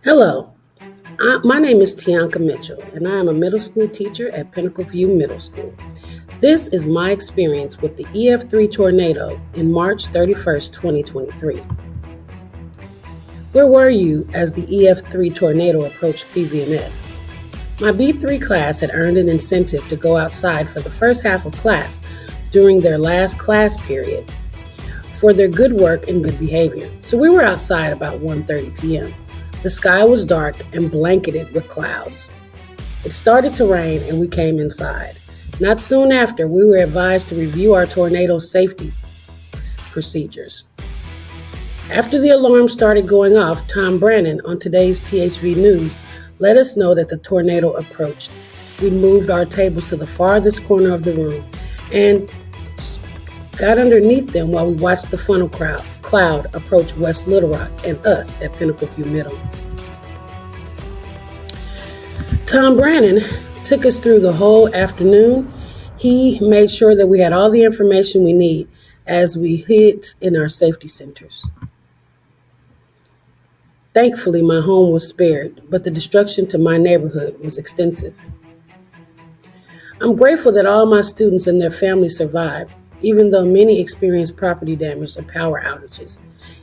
Hello, my name is Tianka Mitchell, and I am a middle school teacher at Pinnacle View Middle School. This is my experience with the EF3 tornado in March 31st, 2023. Where were you as the EF3 tornado approached PVMS? My B3 class had earned an incentive to go outside for the first half of class during their last class period for their good work and good behavior. So we were outside about 1:30 p.m. The sky was dark and blanketed with clouds. It started to rain and we came inside. Not soon after, we were advised to review our tornado safety procedures. After the alarm started going off, Tom Brannon on today's THV News let us know that the tornado approached. We moved our tables to the farthest corner of the room and got underneath them while we watched the funnel cloud approach West Little Rock and us at Pinnacle View Middle. Tom Brannon took us through the whole afternoon. He made sure that we had all the information we need as we hid in our safety centers. Thankfully, my home was spared, but the destruction to my neighborhood was extensive. I'm grateful that all my students and their families survived, even though many experienced property damage and power outages.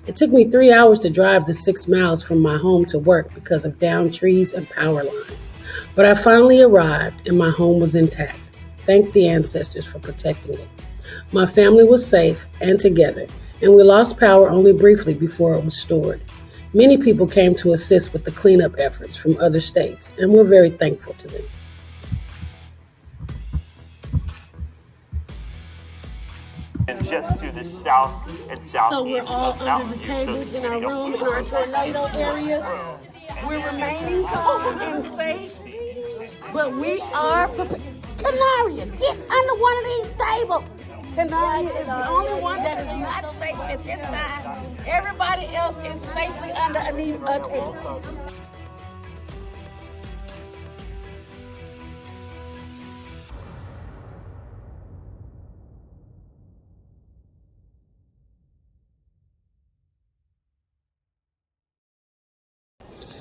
It took me 3 hours to drive the 6 miles from my home to work because of downed trees and power lines. But I finally arrived and my home was intact. Thank the ancestors for protecting it. My family was safe and together, and we lost power only briefly before it was restored. Many people came to assist with the cleanup efforts from other states, and we're very thankful to them. And just to the south and southeast. So we're all under the tables in our room in our tornado areas. We're remaining calm and safe, but we are prepared. Canaria, get under one of these tables. Canaria is the only one that is not safe at this time. Everybody else is safely underneath a table.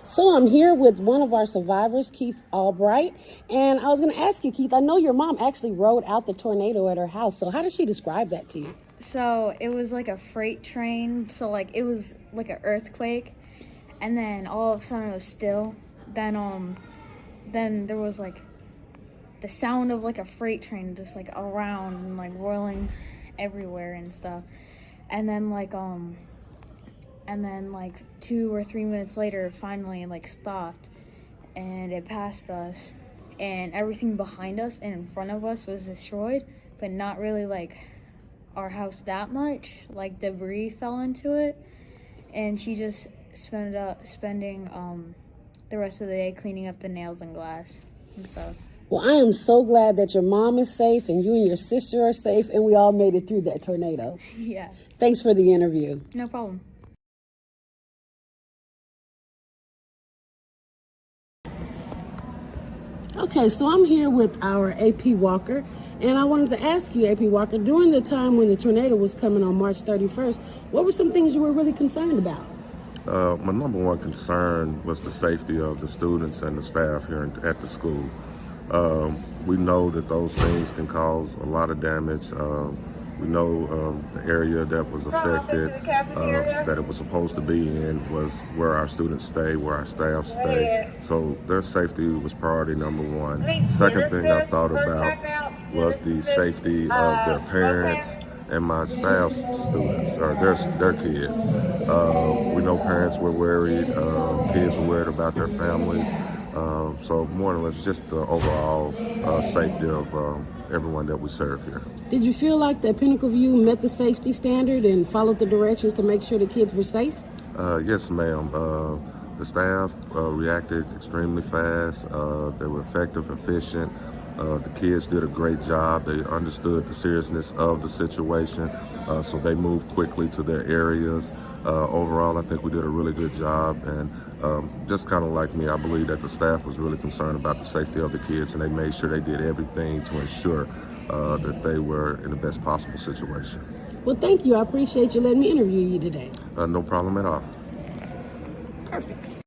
So I'm here with one of our survivors, Keith Albright, and I was going to ask you, Keith, I know your mom actually rode out the tornado at her house, so how did she describe that to you? So it was like a freight train, so like it was like an earthquake, and then all of a sudden it was still. Then there was like the sound of like a freight train just like around and like rolling everywhere and stuff, and then like 2 or 3 minutes later it finally like stopped and it passed us, and everything behind us and in front of us was destroyed, but not really like our house that much. Like debris fell into it, and she just spending the rest of the day cleaning up the nails and glass and stuff. Well, I am so glad that your mom is safe and you and your sister are safe and we all made it through that tornado. Yeah. Thanks for the interview. No problem. Okay, so I'm here with our AP Walker, and I wanted to ask you, AP Walker, during the time when the tornado was coming on March 31st, what were some things you were really concerned about? My number one concern was the safety of the students and the staff here at the school. We know that those things can cause a lot of damage. We know the area that was affected, that it was supposed to be in, was where our students stay, where our staff stay. So their safety was priority number one. Second thing I thought about was the safety of their parents and my staff's students, or their kids. We know parents were worried, kids were worried about their families. So more or less just the overall safety of everyone that we serve here. Did you feel like that Pinnacle View met the safety standard and followed the directions to make sure the kids were safe? Yes, ma'am. The staff reacted extremely fast. They were effective, efficient. The kids did a great job. They understood the seriousness of the situation, so they moved quickly to their areas. Overall, I think we did a really good job, and just kind of like me, I believe that the staff was really concerned about the safety of the kids, and they made sure they did everything to ensure that they were in the best possible situation. Well, thank you. I appreciate you letting me interview you today. No problem at all. Perfect.